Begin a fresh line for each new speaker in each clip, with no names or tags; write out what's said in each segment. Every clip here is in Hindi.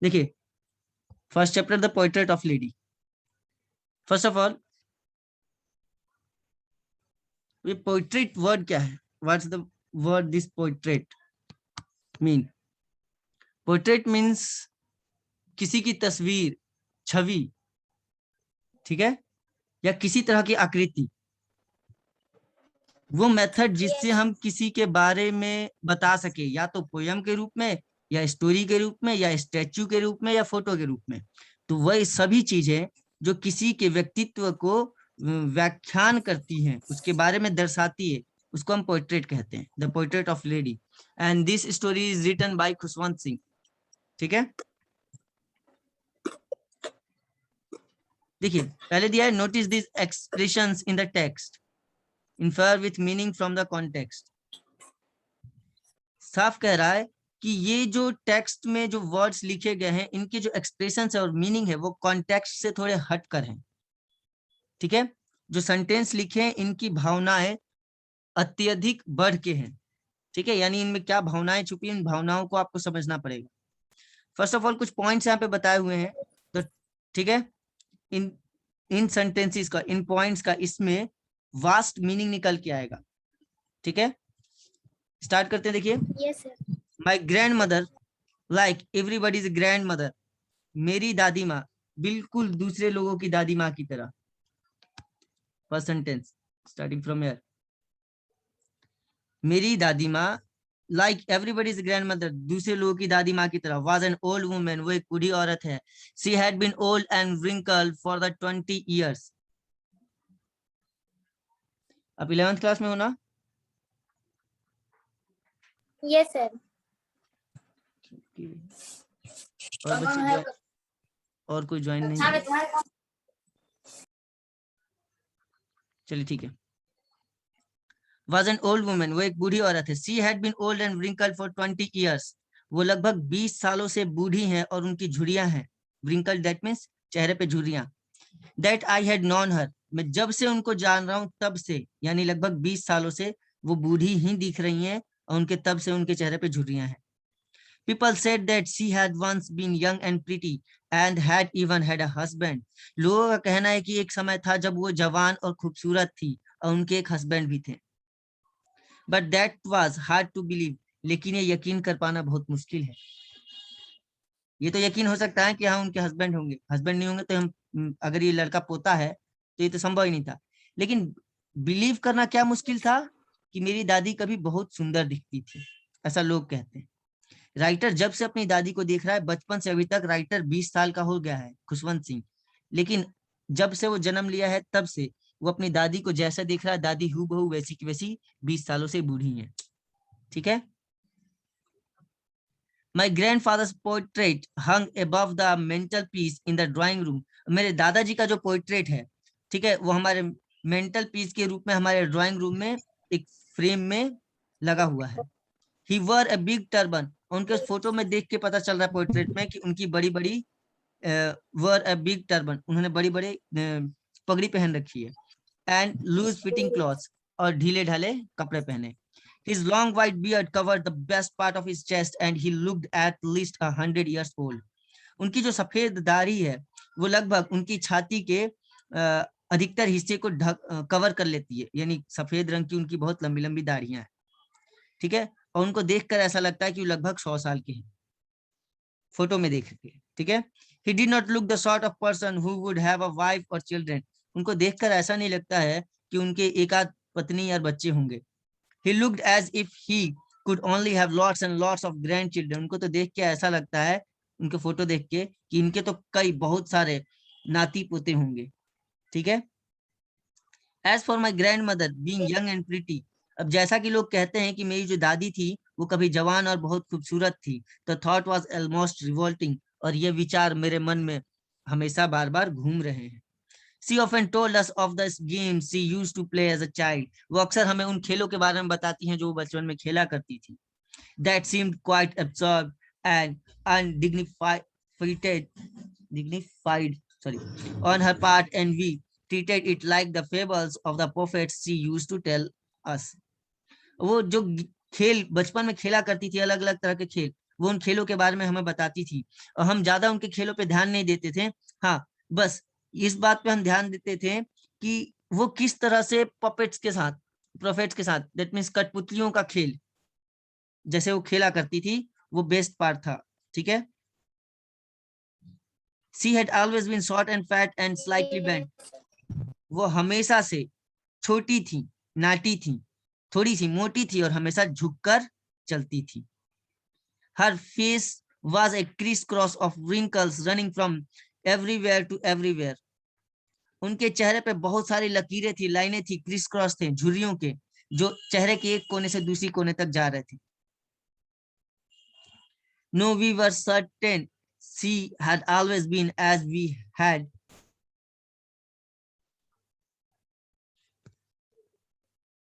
देखिए, first chapter the portrait of lady. First of all, ये पोर्ट्रेट वर्ड क्या है? What's the word this portrait mean? Portrait means किसी की तस्वीर, छवि, ठीक है, या किसी तरह की आकृति। वो मेथड जिससे हम किसी के बारे में बता सके, या तो पोयम के रूप में, या स्टोरी के रूप में, या स्टैच्यू के रूप में, या फोटो के रूप में। तो वही सभी चीजें जो किसी के व्यक्तित्व को व्याख्यान करती हैं, उसके बारे में दर्शाती है, उसको हम पोर्ट्रेट कहते हैं, the portrait of lady. And this story is written by Khushwant Singh. ठीक है, देखिए पहले दिया है, notice this expressions in the text, infer with meaning from the context. साफ कह रहा है कि ये जो टेक्स्ट में जो वर्ड्स लिखे गए हैं, इनके जो एक्सप्रेशन है और मीनिंग है, वो कॉन्टेक्स्ट से थोड़े हटकर हैं। ठीक है, जो सेंटेंस लिखे हैं, इनकी भावनाएं अत्यधिक बढ़ के हैं। ठीक है, यानी इनमें क्या भावनाएं छुपी, इन भावनाओं को आपको समझना पड़ेगा। फर्स्ट ऑफ ऑल कुछ पॉइंट्स यहाँ पे बताए हुए हैं, तो ठीक है, इन सेंटेंसेस का, इन पॉइंट्स का इसमें वास्ट मीनिंग निकल के आएगा। ठीक है, स्टार्ट करते हैं। देखिए,
yes sir.
My grand mother like everybody's grand mother. मेरी दादी माँ बिल्कुल दूसरे लोगों की दादी माँ की तरह। First sentence starting from here, मेरी दादी माँ लाइक एवरीबॉडीज ग्रैंड मदर, दूसरे लोगों की दादी माँ की तरह, वाज एन ओल्ड वुमन, वो एक बूढ़ी औरत है। She had been old and wrinkled for the 20 years। आप 11th क्लास में हो ना?
Yes sir.
और बच्चे और कोई ज्वाइन नहीं? चलिए ठीक है। Was an old woman, वो एक बूढ़ी औरत है। She had been old and wrinkled for 20 years। वो लगभग 20 सालों से बूढ़ी हैं और उनकी झुर्रियां हैं। Wrinkled that means चेहरे पे झुर्रियां। That I had known her, मैं जब से उनको जान रहा हूं तब से, यानी लगभग 20 सालों से वो बूढ़ी ही दिख रही हैं और उनके तब से उनके चेहरे पे झुर्रियां हैं। People said that she had once been young and pretty and had even had a husband। लोगों का कहना है कि एक समय था जब वो जवान और खूबसूरत थी और उनके एक हस्बैंड भी थे। But that was hard to believe, लेकिन ये यकीन कर पाना बहुत मुश्किल है। ये तो यकीन हो सकता है कि हाँ उनके हस्बैंड होंगे, हस्बैंड नहीं होंगे तो हम, अगर ये लड़का पोता है तो ये तो संभव ही नहीं था। लेकिन बिलीव करना क्या मुश्किल था कि मेरी दादी कभी बहुत सुंदर दिखती थी, ऐसा लोग कहते हैं। राइटर जब से अपनी दादी को देख रहा है, बचपन से अभी तक, राइटर 20 साल का हो गया है खुशवंत सिंह, लेकिन जब से वो जन्म लिया है तब से वो अपनी दादी को जैसा देख रहा है, दादी हूबहू वैसी की वैसी 20 सालों से बूढ़ी है। ठीक है, my grandfather's portrait hung above the mantelpiece in the drawing room. मेरे दादाजी का जो पोर्ट्रेट है, ठीक है, वो हमारे मेंटल पीस के रूप में हमारे ड्राइंग रूम में एक फ्रेम में लगा हुआ है। ही वर अ बिग टर्बन, उनके उस फोटो में देख के पता चल रहा है पोर्ट्रेट में कि उनकी बड़ी बड़ी वर अ बिग टर्बन, उन्होंने बड़ी बड़ी पगड़ी पहन रखी है। एंड लूज फिटिंग क्लॉथ्स, और ढीले ढाले कपड़े पहने। His long white beard covered the best part of his chest and he looked at least 100 years old। उनकी जो सफेद दाढ़ी है वो लगभग उनकी छाती के अधिकतर हिस्से को कवर कर लेती है, यानी सफेद रंग की उनकी बहुत लंबी लंबी दाढ़ियां हैं। ठीक है, और उनको देखकर ऐसा लगता है कि वो लगभग 100 साल के हैं फोटो में देख के। ठीक है, he did not look the sort of person who would have a wife or children। उनको देखकर ऐसा नहीं लगता है कि उनके एक आध पत्नी या बच्चे होंगे। He looked as if he could only have lots and lots of grandchildren। उनको तो देख के ऐसा लगता है, उनके फोटो देख के, कि इनके तो कई बहुत सारे नाती पोते होंगे। ठीक है, As for my grandmother being young and pretty, अब जैसा कि लोग कहते हैं कि मेरी जो दादी थी वो कभी जवान और बहुत खूबसूरत थी, तो thought was almost revolting, और ये विचार मेरे मन में हमेशा बार बार घूम रहे हैं। She often told us of the games she used to play as a child। वो अक्सर हमें उन खेलों के बारे में बताती हैं जो वो बचपन में खेला करती थी। That seemed quite absurd and undignified, dignified, sorry, on her part, and we treated it like the fables of the prophets she used to tell us। वो जो खेल बचपन में खेला करती थी, अलग अलग तरह के खेल, वो उन खेलों के बारे में हमें बताती थी और हम ज्यादा उनके खेलों पे ध्यान नहीं देते थे। हाँ, बस इस बात पे हम ध्यान देते थे कि वो किस तरह से पपेट्स के साथ, प्रोफेट्स के साथ, दैट मीन्स कठपुतलियों का खेल जैसे वो खेला करती थी, वो बेस्ट पार्ट था। ठीक है। She had always been short and fat and slightly bent.
Yes, sir.
वो हमेशा से छोटी थी, नाटी थी, थोड़ी सी मोटी थी और हमेशा झुककर चलती थी। Her face was a crisscross of wrinkles running from everywhere to everywhere. उनके चेहरे पे बहुत सारी लकीरें थी, लाइनें थी, क्रिस क्रॉस थे, झुर्रियों के, जो चेहरे के एक कोने से दूसरी कोने तक जा रहे थे। No, we were certain she had always been as we had.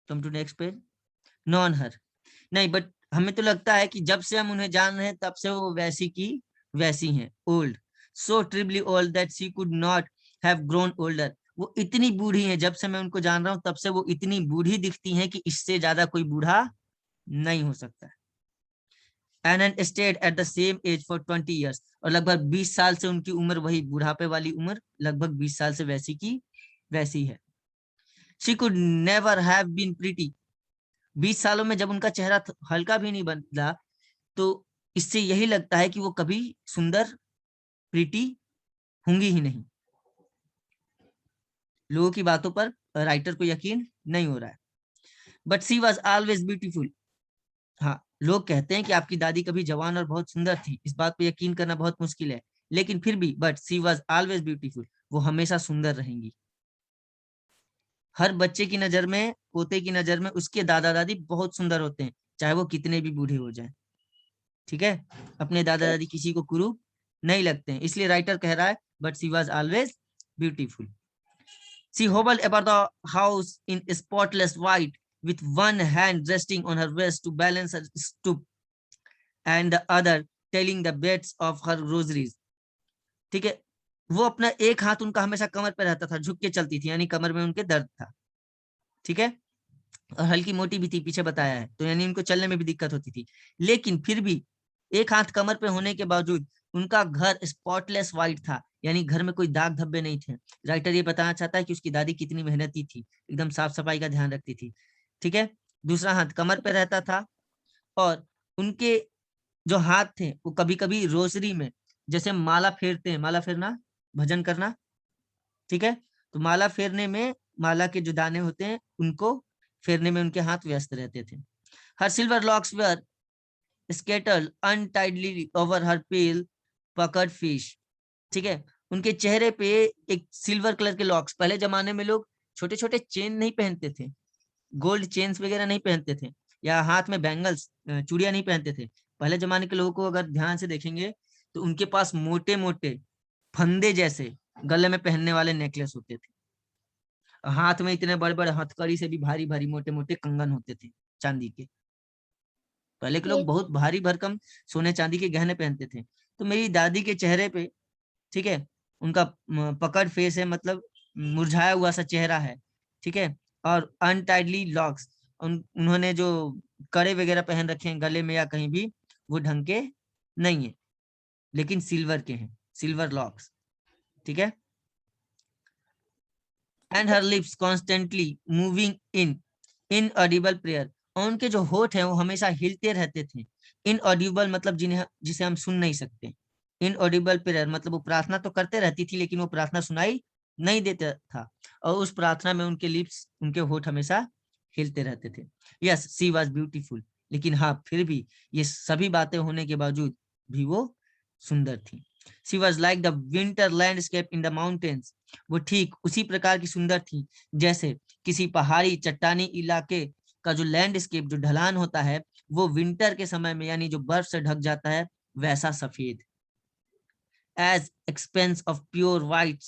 Come to next page. Known her. नहीं, बट हमें तो लगता है कि जब से हम उन्हें जान रहे हैं तब से वो वैसी की वैसी हैं। Old, so terribly old that she could not have grown older. वो इतनी बूढ़ी हैं, जब से मैं उनको जान रहा हूँ तब से वो इतनी बूढ़ी दिखती हैं कि इससे ज्यादा कोई बूढ़ा नहीं हो सकता। And stayed at the same age for 20 years। और लगभग 20 साल से उनकी उम्र, वही बुढ़ापे वाली उम्र, लगभग 20 साल से वैसी की वैसी है। She could never have been pretty. 20 सालों में जब उनका चेहरा हल्का भी नहीं बदला, तो इससे यही लगता है कि वो कभी सुंदर, प्रीटी होंगी ही नहीं। लोगों की बातों पर राइटर को यकीन नहीं हो रहा है। But she was always beautiful. हाँ, लोग कहते हैं कि आपकी दादी कभी जवान और बहुत सुंदर थी, इस बात पे यकीन करना बहुत मुश्किल है, लेकिन फिर भी but she was always beautiful, वो हमेशा सुंदर रहेंगी। हर बच्चे की नजर में, पोते की नजर में उसके दादा दादी बहुत सुंदर होते हैं, चाहे वो कितने भी बूढ़े हो जाएं। ठीक है, अपने दादा दादी किसी को कुरूप नहीं लगते हैं, इसलिए राइटर कह रहा है but she was always beautiful. She hobbled about the house in spotless white, with one hand resting on her waist to balance her stoop, and the other telling the beds of her groceries. ठीक है, वो अपना एक हाथ उनका हमेशा कमर पे रहता था, झुक के चलती थी, यानी कमर में उनके दर्द था। ठीक है, और हल्की मोटी भी थी, पीछे बताया है, तो यानी उनको चलने में भी दिक्कत होती थी, लेकिन फिर भी एक हाथ कमर पे होने के बावजूद उनका घर स्पॉटलेस व्हाइट था, यानी घर में कोई दाग धब्बे नहीं थे। राइटर ये बताना चाहता है कि उसकी दादी कितनी मेहनती थी, एकदम साफ सफाई का ध्यान रखती थी। ठीक है, दूसरा हाथ कमर पे रहता था, और उनके जो हाथ थे वो कभी कभी रोसरी में, जैसे माला फेरते हैं, माला फेरना, भजन करना, ठीक है, तो माला फेरने में माला के जो दाने होते हैं उनको फेरने में उनके हाथ व्यस्त रहते थे। हर सिल्वर लॉक्स वर स्केटर्ड अनटाइडली ओवर हर पेल पकड़ फिश। ठीक है, उनके चेहरे पे एक सिल्वर कलर के लॉक्स, पहले जमाने में लोग छोटे छोटे चेन नहीं पहनते थे, गोल्ड चेन्स वगैरह नहीं पहनते थे, या हाथ में बैंगल्स, चूड़ियां नहीं पहनते थे। पहले जमाने के लोगों को अगर ध्यान से देखेंगे तो उनके पास मोटे मोटे फंदे जैसे गले में पहनने वाले नेकलेस होते थे, हाथ में इतने बड़े बड़े हथकड़ी से भी भारी भारी मोटे मोटे कंगन होते थे चांदी के। पहले के लोग
Yes,
बहुत भारी भरकम सोने चांदी के गहने पहनते थे। तो मेरी दादी के चेहरे पे, ठीक है, उनका पकड़ फेस है, मतलब मुरझाया हुआ सा चेहरा है। ठीक है, और अनटाइडली लॉक्स, उन्होंने जो कड़े वगैरह पहन रखे हैं गले में या कहीं भी, वो ढंग के नहीं है, लेकिन सिल्वर के हैं, सिल्वर लॉक्स। ठीक है, and her lips constantly moving in inaudible prayer. और उनके जो होठ हैं वो हमेशा हिलते रहते थे। इनऑडिबल मतलब जिसे हम सुन नहीं सकते। इनऑडिबल प्रेयर मतलब वो प्रार्थना तो करते रहती थी, लेकिन वो प्रार्थना सुनाई नहीं देता था, और उस प्रार्थना में उनके लिप्स, उनके होठ हमेशा हिलते रहते थे। यस, सी वॉज ब्यूटीफुल, लेकिन हाँ, फिर भी ये सभी बातें होने के बावजूद भी वो सुंदर थी। She was like the winter landscape in the mountains. वो ठीक उसी प्रकार की सुंदर थी जैसे किसी पहाड़ी चट्टानी इलाके का जो लैंडस्केप, जो ढलान होता है, वो विंटर के समय में, यानी जो बर्फ से ढक जाता है, वैसा सफेद। As expanse of pure white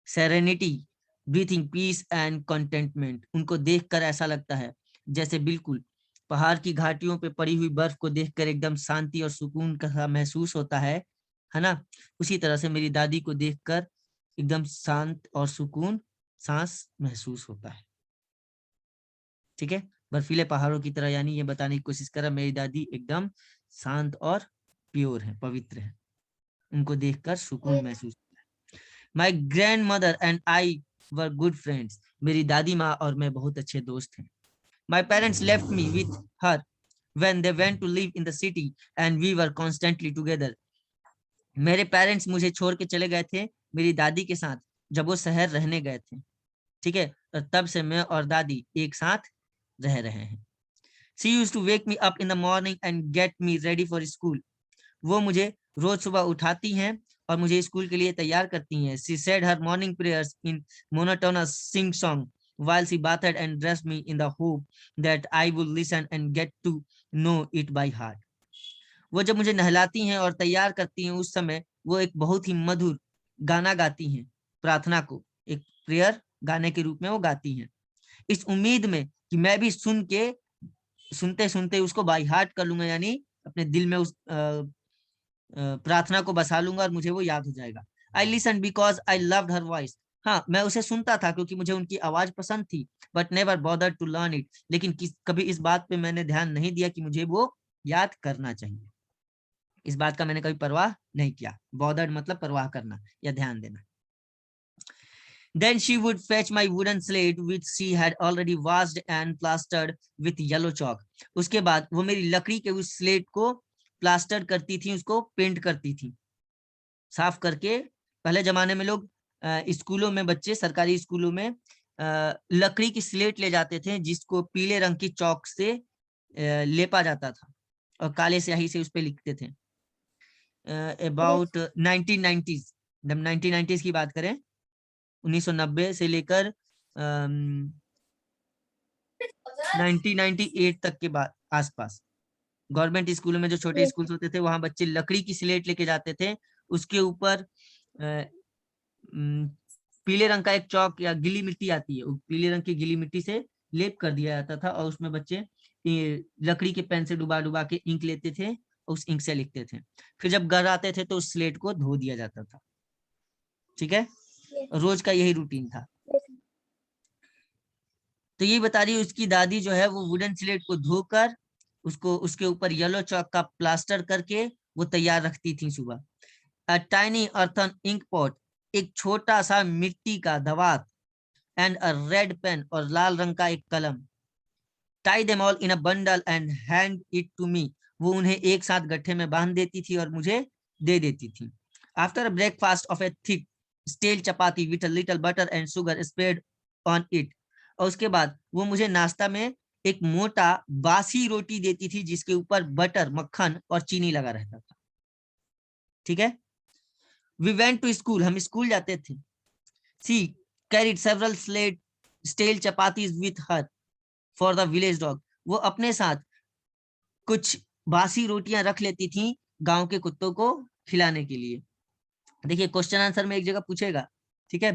serenity, breathing peace and contentment. उनको देखकर ऐसा लगता है जैसे बिल्कुल पहाड़ की घाटियों पे पड़ी हुई बर्फ को देखकर एकदम शांति और सुकून का महसूस होता है ना। उसी तरह से मेरी दादी को देखकर एकदम शांत और सुकून सांस महसूस होता है। ठीक है, बर्फीले पहाड़ों की तरह, यानी ये बताने की कोशिश कर रहा मेरी दादी एकदम शांत और प्योर हैं, पवित्र हैं, उनको देखकर सुकून महसूस होता है। My grand mother and I were good friends, मेरी दादी माँ और मैं बहुत अच्छे दोस्त हैं। My parents left me with her when they went to live in the city and we were constantly together. मेरे पेरेंट्स मुझे छोड़ के चले गए थे मेरी दादी के साथ जब वो शहर रहने गए थे, ठीक है, और तब से मैं और दादी एक साथ रह रहे हैं। She used to wake me up in the morning and get me ready for school. वो मुझे रोज सुबह उठाती हैं और मुझे स्कूल के लिए तैयार करती हैं। She said her morning prayers in monotonous sing song while she bathed and dressed me in the hope that I would listen and get to know it by heart. वो जब मुझे नहलाती हैं और तैयार करती हैं उस समय वो एक बहुत ही मधुर गाना गाती हैं, प्रार्थना को एक प्रेयर गाने के रूप में वो गाती हैं, इस उम्मीद में कि मैं भी सुनते सुनते उसको बाय हार्ट कर लूंगा, यानी अपने दिल में उस प्रार्थना को बसा लूंगा और मुझे वो याद हो जाएगा। I listen because I loved her voice, हाँ मैं उसे सुनता था क्योंकि मुझे उनकी आवाज पसंद थी, but never bother to learn it, लेकिन कभी इस बात पे मैंने ध्यान नहीं दिया कि मुझे वो याद करना चाहिए। इस बात का मैंने कभी परवाह नहीं किया। बॉदर्ड मतलब परवाह करना या ध्यान देना। Then she would fetch my wooden slate which she had already washed and plastered with yellow chalk. उसके बाद वो मेरी लकड़ी के उस स्लेट को प्लास्टर करती थी, उसको पेंट करती थी, साफ करके। पहले जमाने में लोग स्कूलों में, बच्चे सरकारी स्कूलों में लकड़ी की स्लेट ले जाते थे जिसको पीले रंग की चौक से लेपा जाता था और काले स्याही से उस पर लिखते थे। अबाउट 1990s, जब 1990s की बात करें, 1990 से लेकर 1998 तक के बाद आसपास गवर्नमेंट स्कूलों में जो छोटे स्कूल होते थे वहां बच्चे लकड़ी की स्लेट लेके जाते थे, उसके ऊपर पीले रंग का एक चौक या गीली मिट्टी आती है, पीले रंग की गीली मिट्टी से लेप कर दिया जाता था और उसमें बच्चे लकड़ी के पेन से डुबा डुबा के इंक लेते थे, उस इंक से लिखते थे। फिर जब घर आते थे तो उस स्लेट को धो दिया जाता था। ठीक है, रोज का यही रूटीन था। तो ये बता रही है उसकी दादी जो है वो वुडन स्लेट को धोकर उसको उसके ऊपर येलो चॉक का प्लास्टर करके वो तैयार रखती थी सुबह। A tiny earthen ink pot, एक छोटा सा मिट्टी का दवात, एंड अ रेड पेन, और लाल रंग का एक कलम। Tie them all in a bundle and hand it to me, वो उन्हें एक साथ गट्ठे में बांध देती थी और मुझे दे देती थी। After a breakfast of a thick stale chapati with a little butter and sugar spread on it, और उसके बाद वो मुझे नाश्ता में एक मोटा बासी रोटी देती थी जिसके ऊपर बटर, मक्खन और चीनी लगा रहता था। ठीक है, वी वेंट टू स्कूल, हम स्कूल जाते थे। She carried several slate stale chapatis with her for the village dog, वो अपने साथ कुछ बासी रोटियां रख लेती थी गांव के कुत्तों को खिलाने के लिए। देखिए क्वेश्चन आंसर में एक जगह पूछेगा, ठीक है,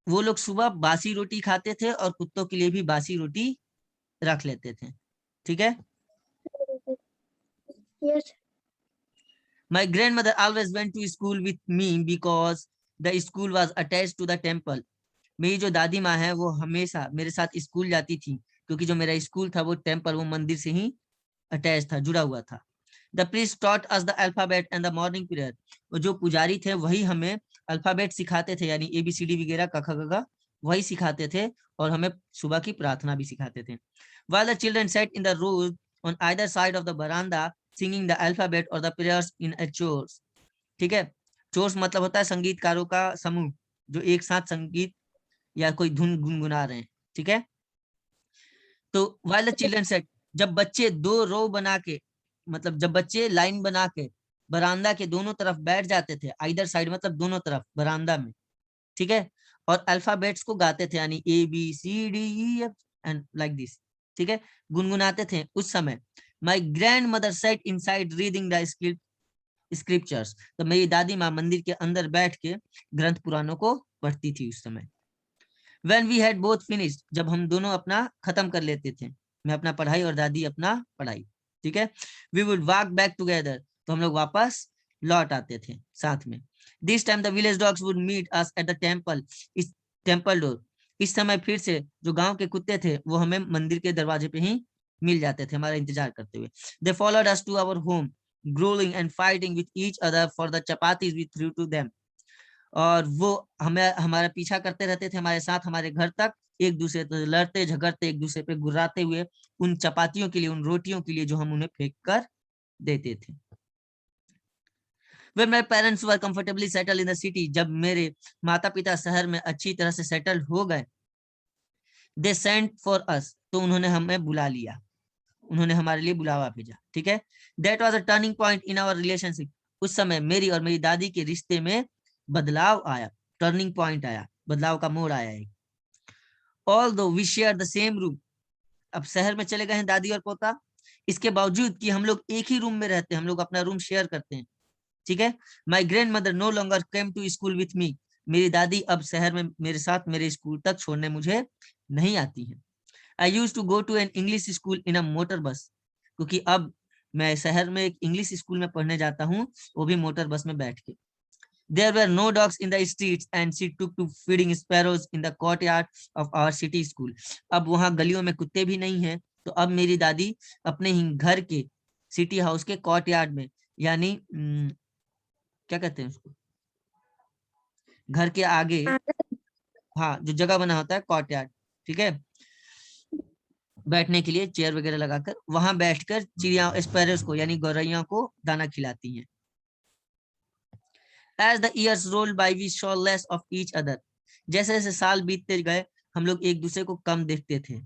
वो लोग सुबह बासी रोटी खाते थे और कुत्तों के लिए भी बासी रोटी रख लेते थे। ठीक है,
Yes.
My grandmother always went to school with me because the school was attached to the temple. मेरी जो दादी माँ है वो हमेशा मेरे साथ स्कूल जाती थी क्योंकि जो मेरा स्कूल था वो टेम्पल, वो मंदिर से ही अटैच था, जुड़ा हुआ था। The priest taught us the alphabet and the morning prayer. जो पुजारी थे वही हमें अल्फाबेट सिखाते थे, यानी ABCD वगैरह क ख ग घ वही सिखाते थे और हमें सुबह की प्रार्थना भी सिखाते थे। While the children sat in the rows on either side of the veranda singing the alphabet or the prayers in a chorus. ठीक है, चोर्स मतलब होता है संगीतकारों का समूह जो एक साथ संगीत या कोई धुन गुनगुना रहे हैं। ठीक है, तो while the children sat, जब बच्चे दो रो बना के, मतलब जब बच्चे लाइन बना के बरामदा के दोनों तरफ बैठ जाते थे, आइदर साइड मतलब दोनों तरफ बरामदा में, ठीक है, और अल्फाबेट्स को गाते थे, यानी ABCDEF एंड लाइक दिस, ठीक है, गुनगुनाते थे उस समय। My grand mother said inside reading the scriptures, तो मेरी दादी माँ मंदिर के अंदर बैठ के ग्रंथ पुराणों को पढ़ती थी उस समय। When we had both finished, जब हम दोनों अपना खत्म कर लेते थे, मैं अपना पढ़ाई और दादी अपना पढ़ाई, ठीक है, we would walk back together, तो हम लोग वापस लौट आते थे साथ में। This time the village dogs would meet us at the temple, इस टेम्पल डोर, इस समय फिर से जो गांव के कुत्ते थे वो हमें मंदिर के दरवाजे पे ही मिल जाते थे हमारा इंतजार करते हुए. They followed us to our home, grueling and fighting with each other for the chapatis we threw to them. और वो हमें हमारा पीछा करते रहते थे हमारे साथ हमारे घर तक, एक दूसरे से लड़ते झगड़ते, एक दूसरे पे गुर्राते हुए उन चपातियों के लिए, उन रोटियों के लिए जो हम उन्हें फेंक कर देते थे. When my parents were comfortably settled in the city, जब मेरे माता पिता शहर में अच्छी तरह से सेटल हो गए, they sent for us, तो उन्होंने हमें बुला लिया, उन्होंने हमारे लिए बुलावा भेजा. ठीक है. That was a turning point in our relationship. उस समय मेरी और मेरी दादी के रिश्ते में बदलाव आया, टर्निंग पॉइंट आया, बदलाव का मोड़ आया है. Although we share the same room, अब शहर में चले गए हैं दादी और पोता, इसके बावजूद कि हम लोग एक ही रूम में रहते हैं, हम लोग अपना रूम शेयर करते हैं. ठीक है. My grandmother no longer came to school with me. मेरी दादी अब शहर में मेरे साथ मेरे स्कूल तक छोड़ने मुझे नहीं आती है. I used to go to an English school in a motor bus, क्योंकि अब मैं शहर में एक इंग्लिश स्कूल में पढ़ने जाता हूँ, वो भी मोटर बस में बैठ के. There were no dogs in the streets and she took to feeding sparrows in the courtyard of our city school. अब वहाँ गलियों में कुत्ते भी नहीं हैं, तो अब मेरी दादी अपने ही घर के सिटी हाउस के कोर्टयार्ड में, यानी क्या कहते हैं उसको, घर के आगे, हाँ, जो जगह बना होता है कोर्टयार्ड, ठीक है, बैठने के लिए चेयर वगैरह लगाकर, वहां बैठकर चिड़िया स्पैरोस को यानी गौरैया को दाना खिलाती हैं. As the years rolled by, we saw less of each other. जैसे जैसे साल बीतते गए हम लोग एक दूसरे को कम देखते थे.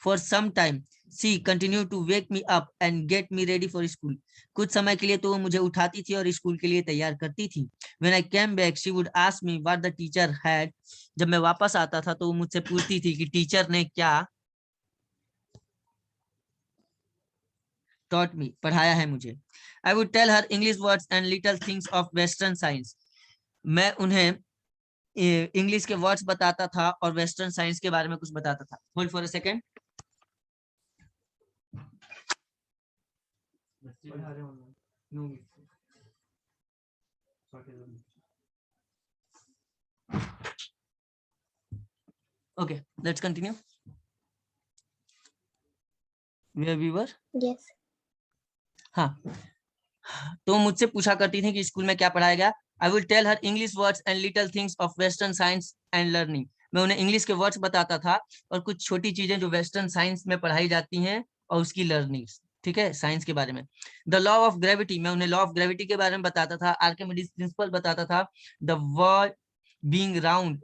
For some time, she continued to wake me up and get me ready for school. कुछ समय के लिए तो वो मुझे उठाती थी और स्कूल के लिए तैयार करती थी. When I came back, she would ask me what the teacher had. जब मैं वापस आता था तो वो मुझसे पूछती थी कि टीचर ने क्या taught me, पढ़ाया है मुझे. I would tell her English words and little things of Western science. मैं उन्हें इंग्लिश के वर्ड्स बताता था और वेस्टर्न साइंस के बारे में कुछ बताता था. Hold for a second. Okay, let's continue. Where we were?
Yes.
हाँ, तो मुझसे पूछा करती थी कि स्कूल में क्या पढ़ाया गया. I will tell her English words and little things of Western science and learning. मैं उन्हें इंग्लिश के वर्ड्स बताता था और कुछ छोटी चीजें जो वेस्टर्न साइंस में पढ़ाई जाती हैं और उसकी लर्निंग. ठीक है, साइंस के बारे में. द लॉ ऑफ ग्रेविटी, मैं उन्हें लॉ ऑफ ग्रेविटी के बारे में बताता था. आर्किमिडीज प्रिंसिपल बताता था. The world being round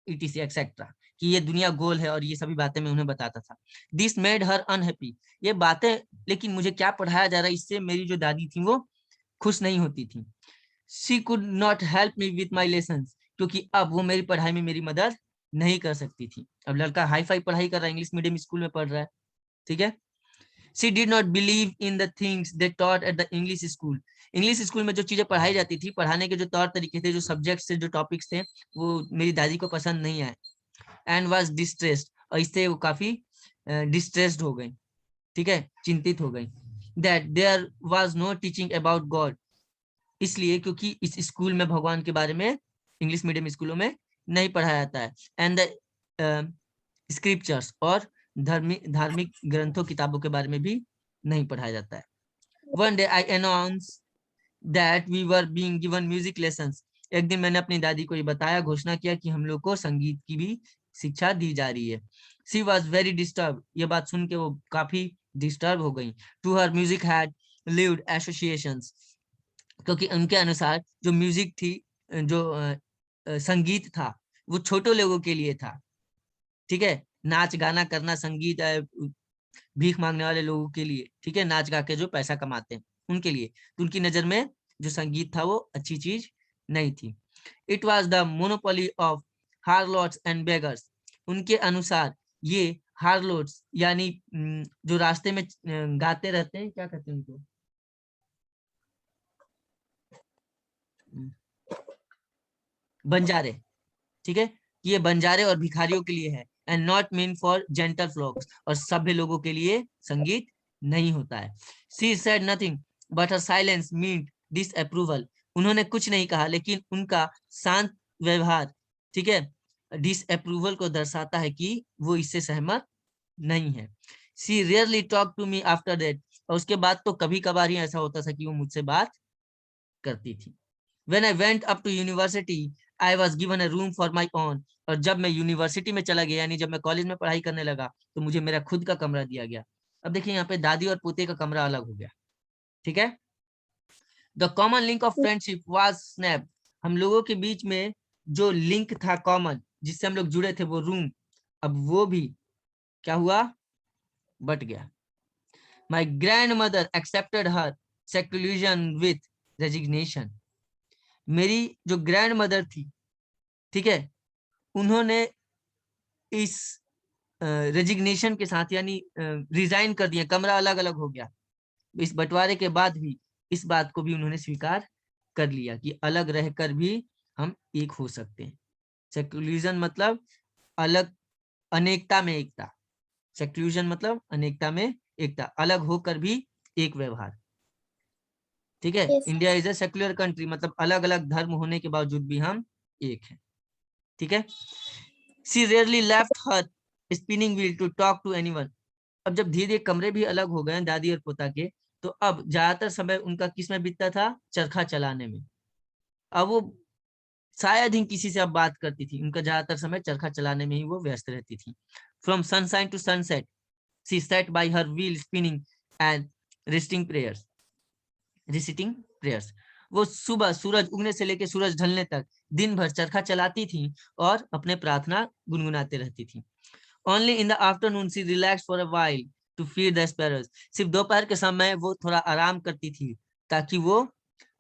etc etcetera, कि ये दुनिया गोल है और ये सभी बातें मैं उन्हें बताता था. दिस मेड हर अनहैप्पी, ये बातें, लेकिन मुझे क्या पढ़ाया जा रहा है इससे मेरी जो दादी थी वो खुश नहीं होती थी. She could not help me with my lessons, क्योंकि अब वो मेरी पढ़ाई में मेरी मदद नहीं कर सकती थी. अब लड़का हाई फाई पढ़ाई कर रहा है, इंग्लिश मीडियम स्कूल में पढ़ रहा है. ठीक है. She did not believe in the things they taught at the English school. English school में जो चीजें पढ़ाई जाती थी, पढ़ाने के जो तौर तरीके थे, जो सब्जेक्ट्स थे, जो टॉपिक्स थे, वो मेरी दादी को पसंद नहीं आए. एंड वाज डिस्ट्रेस्ड, और इससे वो काफी डिस्ट्रेस्ड हो गई. ठीक है, चिंतित हो गई. That there was no teaching about God, इसलिए क्योंकि इस स्कूल में भगवान के बारे में इंग्लिश मीडियम स्कूलों में नहीं पढ़ाया जाता है. एंड द स्क्रिप्चर्स, और धार्मिक ग्रंथों किताबों के बारे में भी नहीं पढ़ाया जाता है. One day I announce that we were being given music lessons. एक दिन मैंने अपनी दादी को ये बताया, घोषणा किया कि हम लोग को संगीत की भी शिक्षा दी जा रही है. शी वॉज वेरी डिस्टर्ब, ये बात सुन के वो काफी डिस्टर्ब हो गई. To her music had lived associations, क्योंकि उनके अनुसार जो म्यूजिक थी, जो संगीत था, वो छोटे लोगों के लिए था. ठीक है, नाच गाना करना, संगीत भीख मांगने वाले लोगों के लिए. ठीक है, नाच गा के जो पैसा कमाते हैं उनके लिए. तो उनकी नजर में जो संगीत था वो अच्छी चीज नहीं थी. It was the monopoly of harlots and beggars. उनके अनुसार ये हार्लोट्स यानी जो रास्ते में गाते रहते हैं, क्या कहते हैं उनको, बंजारे. ठीक है, ये बंजारे और भिखारियों के लिए है. And not mean for gentle folks, और सभ्य लोगों के लिए संगीत नहीं होता है. She said nothing but her silence meant disapproval. उन्होंने कुछ नहीं कहा, लेकिन उनका शांत व्यवहार, ठीक है, डिसअप्रूवल को दर्शाता है कि वो इससे सहमत नहीं है. She rarely talk to me after that, और उसके बाद तो कभी कभार ही ऐसा होता था कि वो मुझसे बात करती थी। When I went up to university, I was given a room for my own. और जब मैं यूनिवर्सिटी में चला गया, यानी जब मैं कॉलेज में पढ़ाई करने लगा, तो मुझे मेरा खुद का कमरा दिया गया। अब देखिए यहाँ पे दादी और पोते का कमरा अलग हो गया, ठीक है। The common link of friendship was snap, हम लोगों के बीच में जो लिंक था कॉमन, जिससे हम लोग जुड़े थे, वो रूम, अब वो भी क्या हुआ, बट गया। My grand mother accepted her secularism with resignation, मेरी जो ग्रैंड मदर थी, ठीक है, उन्होंने इस रेजिग्नेशन के साथ, यानी रिजाइन कर दिया, कमरा अलग अलग हो गया, इस बंटवारे के बाद भी इस बात को भी उन्होंने स्वीकार कर लिया कि अलग रहकर भी हम एक हो सकते हैं। सेक्युलरिज्म मतलब अलग, अनेकता में एकता, सेक्युलरिज्म मतलब अनेकता में एकता, अलग होकर भी एक व्यवहार, ठीक है।
Yes.
India is a secular country, मतलब अलग अलग धर्म होने के बावजूद भी हम एक हैं, ठीक है। She rarely left her spinning wheel to talk to anyone, अब जब धीरे धीरे कमरे भी अलग हो गए दादी और पोता के, तो अब ज्यादातर समय उनका किस में बीतता था, चरखा चलाने में। अब वो शायद ही किसी से अब बात करती थी, उनका ज्यादातर समय चरखा चलाने में ही वो व्यस्त रहती थी। From sunshine to sunset she sat by her wheel spinning and reciting prayers, वो सुबह सूरज उगने से लेकर सूरज ढलने तक दिन भर चरखा चलाती थी और अपने प्रार्थना गुनगुनाते रहती थी। Only in the afternoon she relaxed for a while to feed the sparrows, सिर्फ दोपहर के समय वो थोड़ा आराम करती थी ताकि वो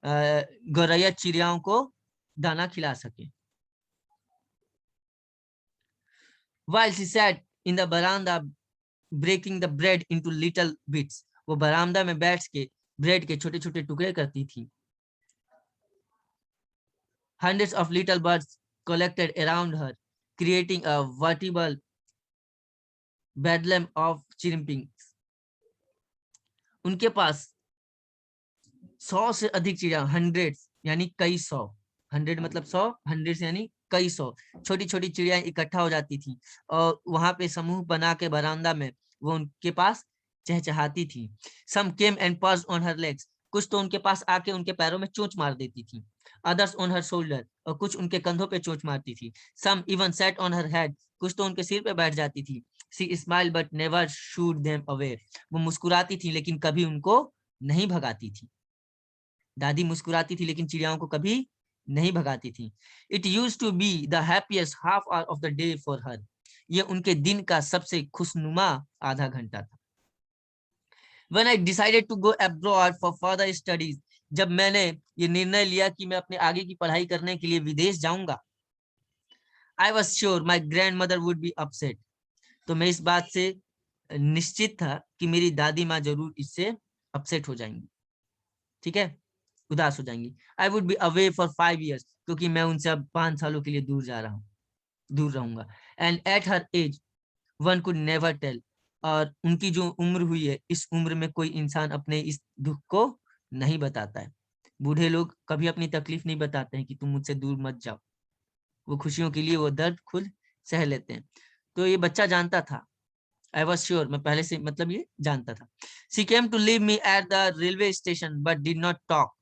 गौरैया चिड़ियाओं को दाना खिला सके। While she sat in the veranda breaking the bread into little bits, वो बरामदा में बैठ के ब्रेड के छोटे छोटे टुकड़े करती थी। Hundreds of little birds collected around her, creating a veritable bedlam of chirping. उनके पास 100 से अधिक चिड़िया, हंड्रेड्स यानी कई सौ, 100 मतलब 100, हंड्रेड्स यानी कई सौ छोटी छोटी चिड़िया इकट्ठा हो जाती थी और वहां पे समूह बना के बरामदा में वो उनके पास चहचहाती थी। Some came and perched on her legs, कुछ तो उनके पास आके उनके पैरों में चोंच मार देती थी। Others on her shoulder, और कुछ उनके कंधों पे चोंच मारती थी। Some even sat on her head, कुछ तो उनके सिर पे बैठ जाती थी। She smiled but never shooed them away, वो मुस्कुराती थी लेकिन कभी उनको नहीं भगाती थी। दादी मुस्कुराती थी लेकिन चिड़ियाओं को कभी नहीं भगाती थी। It use to be the happiest half hour of the day for her, ये उनके दिन का सबसे खुशनुमा आधा घंटा था। When I decided to go abroad for further studies, जब मैंने ये निर्णय लिया कि मैं अपने आगे की पढ़ाई करने के लिए विदेश जाऊंगा, I was sure my grandmother would be upset, तो मैं इस बात से निश्चित था कि मेरी दादी माँ जरूर इससे अपसेट हो जाएंगी, ठीक है, उदास हो जाएंगी। I would be away for 5 years, क्योंकि मैं उनसे अब 5 सालों के लिए दूर जा रहा हूँ, दूर रहूंगा। And at her age one could never tell, और उनकी जो उम्र हुई है, इस उम्र में कोई इंसान अपने इस दुख को नहीं बताता है। बूढ़े लोग कभी अपनी तकलीफ नहीं बताते हैं कि तुम मुझसे दूर मत जाओ, वो खुशियों के लिए वो दर्द खुद सह लेते हैं। तो ये बच्चा जानता था, आई वॉज श्योर, मैं पहले से मतलब ये जानता था। She came to leave me at the railway station but did not talk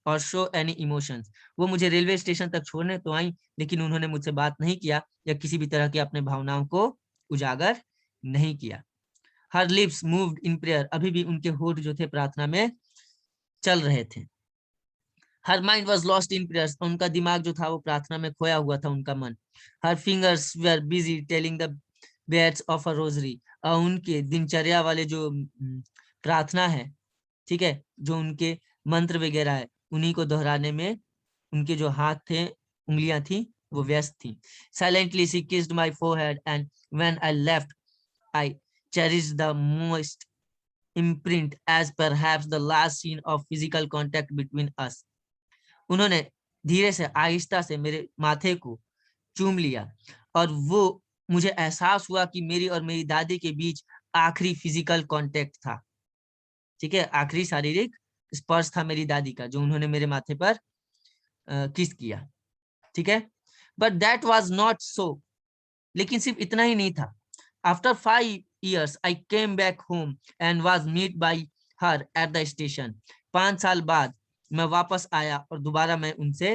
और शो एनी इमोशंस, वो मुझे रेलवे स्टेशन तक छोड़ने तो आई लेकिन उन्होंने मुझसे बात नहीं किया या किसी भी तरह के अपने भावनाओं को उजागर नहीं किया। हर लिप्स मूव्ड इन प्रेयर, अभी भी उनके होठ जो थे प्रार्थना में चल रहे थे। Her mind was lost in prayers, उनका दिमाग जो था वो प्रार्थना में खोया हुआ था, उनका मन। हर fingers were busy telling the beds of a rosary, और उनके दिनचर्या वाले जो प्रार्थना है, ठीक है, जो उनके मंत्र वगैरह है, उन्हीं को दोहराने में उनके जो हाथ थे, उंगलियां थी, वो व्यस्त थी। Silently she kissed my forehead and when I left I cherished the most imprint as perhaps the last scene of physical contact between us. उन्होंने धीरे से आहिस्ता से मेरे माथे को चूम लिया और वो मुझे एहसास हुआ कि मेरी और मेरी दादी के बीच आखिरी फिजिकल कांटेक्ट था, ठीक है, आखिरी शारीरिक स्पर्श था मेरी दादी का, जो उन्होंने मेरे माथे पर किस किया, ठीक है। But that was not so, लेकिन सिर्फ इतना ही नहीं था। After years I came back home and was met by her at the station. 5 साल बाद मैं वापस आया और दोबारा मैं उनसे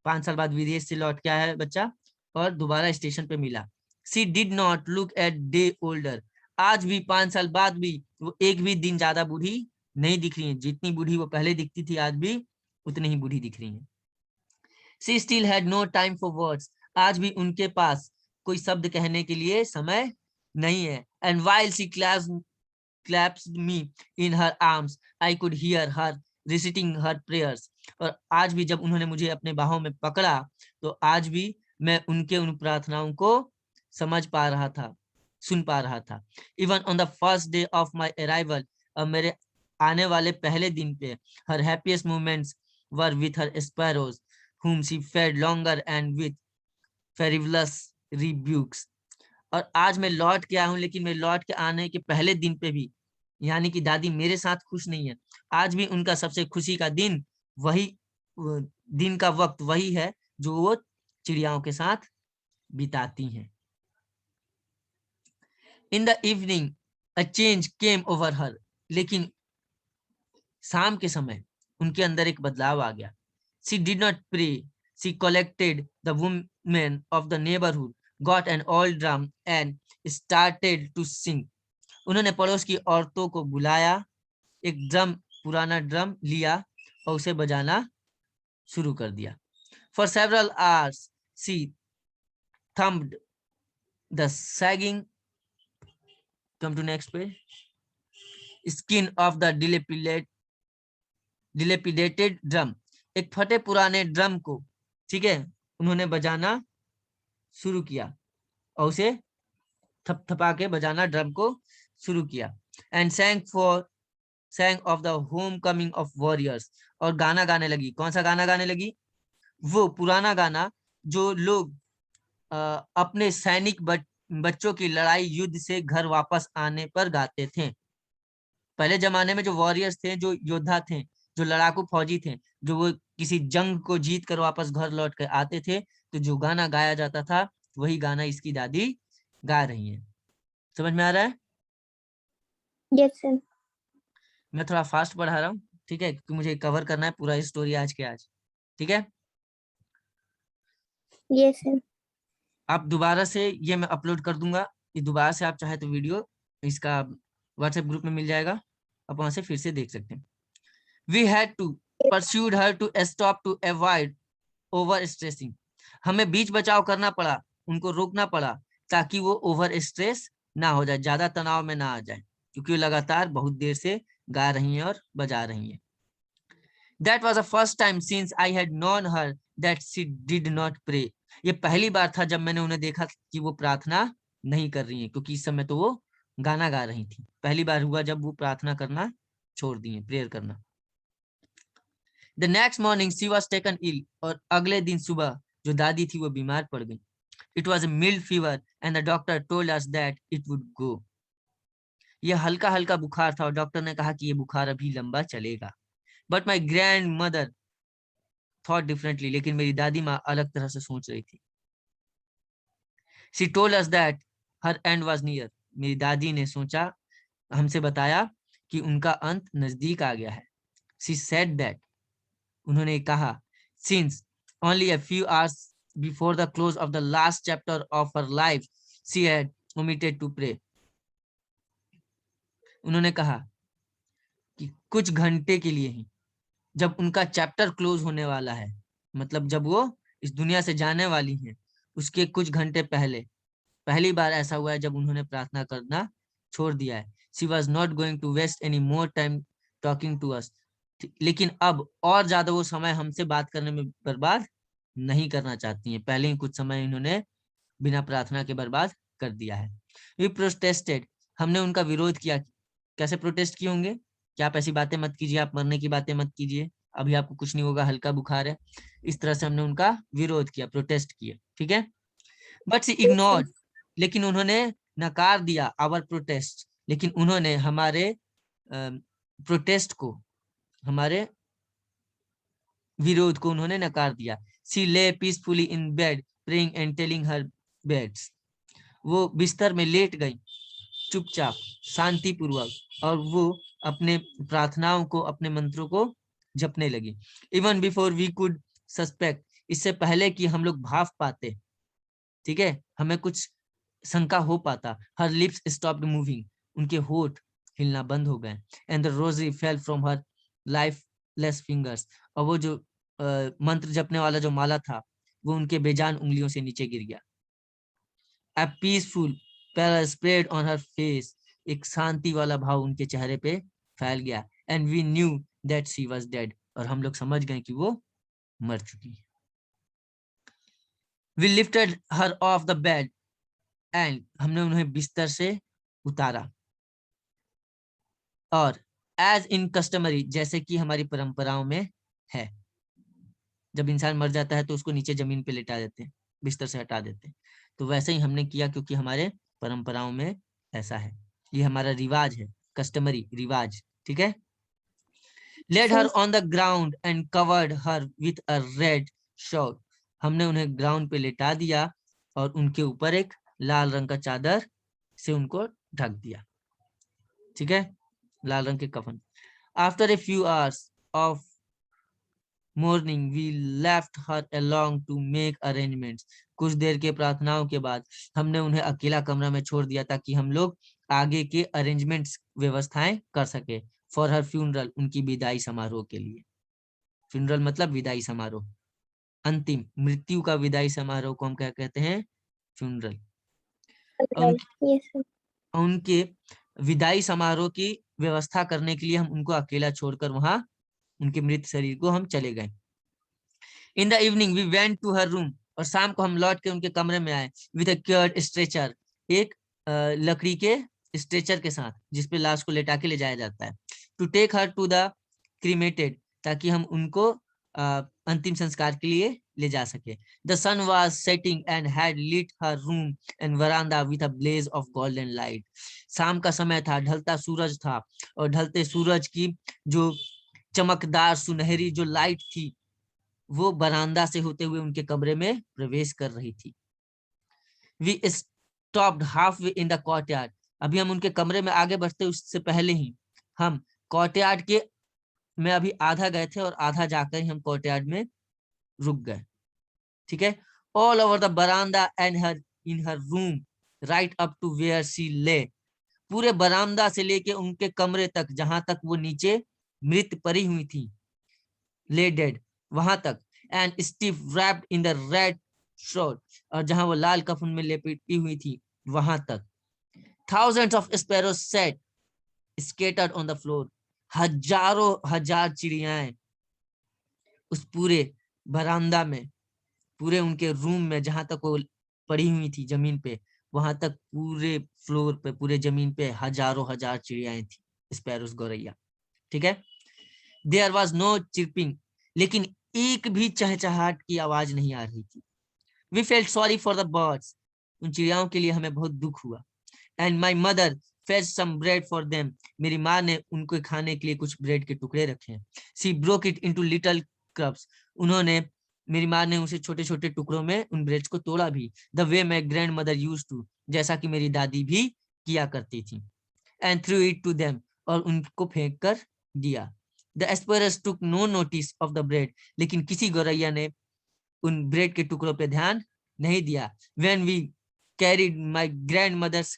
5 साल बाद विदेश से लौट के आया है बच्चा और दोबारा स्टेशन पे मिला. She did not look a day older. आज भी 5 साल बाद भी वो एक भी दिन ज्यादा बूढ़ी नहीं दिख रही है. जितनी बूढ़ी वो पहले दिखती थी आज भी उतनी ही बूढ़ी दिख रही है. She still had no time for words. आज भी उनके पास कोई शब्द कहने के लिए समय नहीं है. And while she clasped me in her arms, I could hear her reciting her prayers. और आज भी जब उन्होंने मुझे अपने बाहों में पकड़ा तो आज भी मैं उनके उन प्रार्थनाओं को समझ पा रहा था, सुन पा रहा था. Even on the first day of my arrival, मेरे आने वाले पहले दिन पे, her happiest moments were with her sparrows, whom she fed longer and with frivolous rebukes. और आज मैं लौट के आया हूं, लेकिन मैं लौट के आने के पहले दिन पे भी यानी कि दादी मेरे साथ खुश नहीं है. आज भी उनका सबसे खुशी का दिन वही दिन का वक्त वही है जो वो चिड़ियाओं के साथ बिताती हैं. In the evening a change came over her. लेकिन शाम के समय उनके अंदर एक बदलाव आ गया. She did not pray. She collected the women of the neighborhood, got an old drum and started to sing. उन्होंने पड़ोस की औरतों को बुलाया, एक पुराना ड्रम लिया और उसे बजाना शुरू कर दिया. For several hours she thumped the sagging, come to next page, skin of the dilapidated drum. एक फटे पुराने ड्रम को, ठीक है, उन्होंने बजाना शुरू किया और उसे थपथपा के बजाना ड्रम को शुरू किया. And sang of the homecoming of warriors. और गाना गाने लगी. कौन सा गाना गाने लगी? वो पुराना गाना जो लोग अपने सैनिक बच्चों की लड़ाई युद्ध से घर वापस आने पर गाते थे. पहले जमाने में जो वॉरियर्स थे, जो योद्धा थे, जो लड़ाकू फौजी थे, जो वो किसी जंग को जीत कर वापस घर लौट कर आते थे, तो जो गाना गाया जाता था वही गाना इसकी दादी गा रही है. समझ में आ रहा है?
Yes, sir.
मैं थोड़ा फास्ट पढ़ा रहा हूँ, ठीक है, क्योंकि मुझे कवर करना है पूरा स्टोरी आज के आज. ठीक है,
Yes, sir.
आप दोबारा से ये मैं अपलोड कर दूंगा. ये दोबारा से आप चाहे तो वीडियो इसका व्हाट्सएप ग्रुप में मिल जाएगा, आप वहां से फिर से देख सकते हैं. We had to pursued her to stop to avoid over stressing. हमें बीच बचाव करना पड़ा, उनको रोकना पड़ा ताकि वो ओवर स्ट्रेस ना हो जाए, ज्यादा तनाव में ना आ जाए, क्योंकि वो लगातार बहुत देर से गा रही हैं और बजा रही हैं. That was the first time since I had known her that she did not pray. ये पहली बार था जब मैंने उन्हें देखा कि वो प्रार्थना नहीं कर रही हैं, क्योंकि इस समय तो वो गाना गा रही थी. पहली बार हुआ जब वो प्रार्थना करना छोड़ दी है, प्रेयर करना. The next morning she was taken ill. और अगले दिन सुबह जो दादी थी वो बीमार पड़ गई. It was a mild fever and the doctor told us that it would go. यह हल्का हल्का बुखार था और डॉक्टर ने कहा कि ये बुखार अभी लंबा चलेगा. But my grandmother thought differently. लेकिन मेरी दादी माँ अलग तरह से सोच रही थी. She told us that her end was near. मेरी दादी ने सोचा, हमसे बताया कि उनका अंत नजदीक आ गया है. She said that, उन्होंने कहा, since only a few hours before the close of the last chapter of her life she had omitted to pray. उन्होंने कहा कि कुछ घंटे के लिए ही, जब उनका चैप्टर क्लोज होने वाला है, मतलब जब वो इस दुनिया से जाने वाली हैं, उसके कुछ घंटे पहले पहली बार ऐसा हुआ है जब उन्होंने प्रार्थना करना छोड़ दिया है. She was not going to waste any more time talking to us. लेकिन अब और ज्यादा वो समय हमसे बात करने में बर्बाद नहीं करना चाहती हैं. पहले ही कुछ समय इन्होंने बिना प्रार्थना के बर्बाद कर दिया है. We protested. हमने उनका विरोध किया. कैसे प्रोटेस्ट किए होंगे कि आप ऐसी बातें मत कीजिए, आप मरने की बातें मत कीजिए, अभी आपको कुछ नहीं होगा, हल्का बुखार है. इस तरह से हमने उनका विरोध किया, प्रोटेस्ट किया. ठीक है, बट शी इग्नोर्ड. लेकिन उन्होंने नकार दिया आवर प्रोटेस्ट. लेकिन उन्होंने हमारे प्रोटेस्ट को, हमारे विरोध को उन्होंने नकार दिया. शी ले peacefully in bed praying and telling her beds. वो बिस्तर में लेट गई चुपचाप शांति पूर्वक, और वो अपने प्रार्थनाओं को, अपने मंत्रों को जपने लगी। Even before we could suspect, इससे पहले कि हम लोग भाव पाते, ठीक है, हमें कुछ शंका हो पाता। हर लिप्स स्टॉप्ड मूविंग, उनके होठ हिलना बंद हो गए। And the rosary fell from her lifeless fingers, और वो जो मंत्र जपने वाला जो माला था वो उनके बेजान उंगलियों से नीचे गिर गया। A peaceful pallor spread on her face, एक शांति वाला भाव उनके चेहरे पे फैल गया। And we knew that she was dead, और हम लोग समझ गए कि वो मर चुकी है। We lifted her off the bed, and हमने उन्हें बिस्तर से उतारा, और as in customary, जैसे कि हमारी परंपराओं में है, जब इंसान मर जाता है तो उसको नीचे जमीन पे लेटा देते हैं, बिस्तर से हटा देते हैं, तो वैसे ही हमने किया, क्योंकि हमारे परंपराओं में ऐसा है, ये हमारा रिवाज है, कस्टमरी रिवाज, ठीक है। Laid her on the ground and covered her with a red shawl, हमने उन्हें ग्राउंड पे लेटा दिया और उनके ऊपर एक लाल रंग का चादर से उनको ढक दिया, ठीक है, लाल रंग के कफन। After a few hours of mourning, we left her alone to make arrangements, कुछ देर के प्रार्थनाओं के बाद हमने उन्हें अकेला कमरा में छोड़ दिया ताकि हम लोग आगे के अरेंजमेंट्स, व्यवस्थाएं कर सके। फॉर हर फ्यूनरल, उनकी विदाई समारोह के लिए। फ्यूनरल मतलब विदाई समारोह, अंतिम मृत्यु का विदाई समारोह को हम क्या कहते हैं, फ्यूनरल। उनके विदाई समारोह की व्यवस्था करने के लिए हम उनको अकेला छोड़कर वहां उनके मृत शरीर को हम चले गए। In the evening we went to her room, और शाम को हम लौट के उनके कमरे में आए। विद अ क्योर्ड स्ट्रेचर, एक लकड़ी के स्ट्रेचर के साथ जिसपे लाश को लेटा के ले जाया जाता है। To take her to the cremated, ताकि हम उनको अंतिम संस्कार के लिए ले जा सके। The sun was setting and had lit her room and veranda with a blaze of golden light, शाम का समय था, ढलता सूरज था, और ढलते सूरज की जो चमकदार सुनहरी जो लाइट थी वो बरामदा से होते हुए उनके कमरे में प्रवेश कर रही थी। We stopped halfway in the courtyard, अभी हम उनके कमरे में आगे बढ़ते उससे पहले ही हम कोर्टयार्ड के में अभी आधा गए थे और आधा जाकर ही हम कोर्टयार्ड में रुक गए, ठीक है। All over the veranda and her in her room right up to where she lay, पूरे बरामदा से लेके उनके कमरे तक जहां तक वो नीचे मृत पड़ी हुई थी, lay dead, वहां तक। And stiff wrapped in the red shawl, और जहां वो लाल कफन में लपेटी हुई थी वहां तक। thousands of sparrows sat scattered on the floor, हजारों हजार चिड़ियाएं उस पूरे बरामदा में, पूरे उनके रूम में जहां तक वो पड़ी हुई थी जमीन पे, वहां तक पूरे फ्लोर पे, पूरे जमीन पे हजारों हजार चिड़ियाएं थी, स्पैरोस, गौरैया, ठीक है। देयर वाज नो चिरपिंग, लेकिन एक भी चहचहाट की आवाज नहीं आ रही थी। We felt sorry for the birds, उन चिड़ियाओं के लिए हमें बहुत दुख हुआ। And my mother fetch some bread for them, मेरी माँ ने उनको खाने के लिए कुछ ब्रेड के टुकड़े रखे। सी ब्रोक इट इनटू लिटिल क्रब्स, उन्होंने, मेरी माँ ने उसे छोटे छोटे टुकड़ों में उन ब्रेड्स को तोड़ा भी। The way my grandmother used to, जैसा कि मेरी दादी भी किया करती थी। And threw it to them, और उनको फेंक कर दिया। The sparrows took no notice of the bread, लेकिन किसी गौरैया ने उन ब्रेड के टुकड़ों पे ध्यान नहीं दिया। When we carried my grandmother's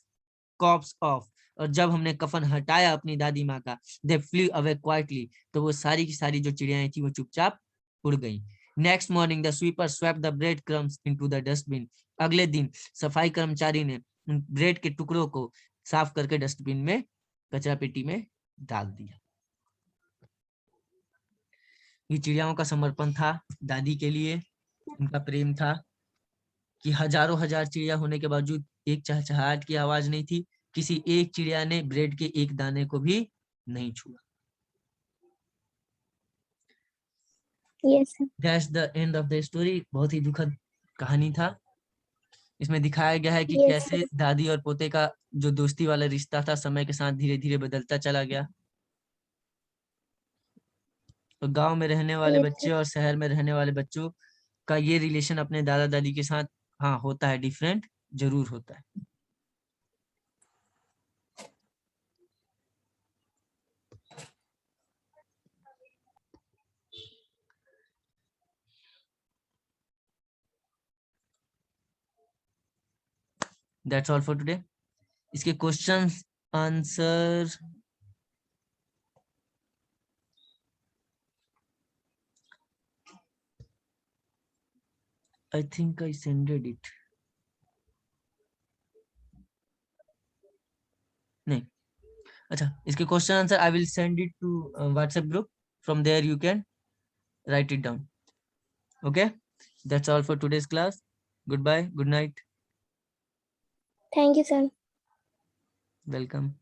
corpse off, और जब हमने कफन हटाया अपनी दादी माँ का, दे फ्लू अवे क्वाइटली, तो वो सारी की सारी जो चिड़ियाएं थी वो चुपचाप उड़ गई। Next morning the sweeper swept the bread crumbs into the dustbin, अगले दिन सफाई कर्मचारी ने उन ब्रेड के टुकड़ों को साफ करके डस्टबिन में, कचरा पेटी में डाल दिया। ये चिड़ियाओं का समर्पण था दादी के लिए, उनका प्रेम था कि हजारों हजार चिड़िया होने के बावजूद एक चहचहाहट की आवाज नहीं थी, किसी एक चिड़िया ने ब्रेड के एक दाने को भी नहीं छुआ। That's the end of the story। बहुत ही दुखद कहानी था। इसमें दिखाया गया है कि कैसे दादी और पोते का जो दोस्ती वाला रिश्ता था समय के साथ धीरे धीरे बदलता चला गया। तो गांव में रहने वाले बच्चे और शहर में रहने वाले बच्चों का ये रिलेशन अपने दादा दादी के साथ हाँ होता है, डिफरेंट जरूर होता है। That's all for today. इसके questions answer I think I sended it. नहीं, अच्छा, इसके question answer I will send it to WhatsApp group. From there you can write it down. Okay, that's all for today's class. Goodbye, good night.
Thank you, sir.
Welcome.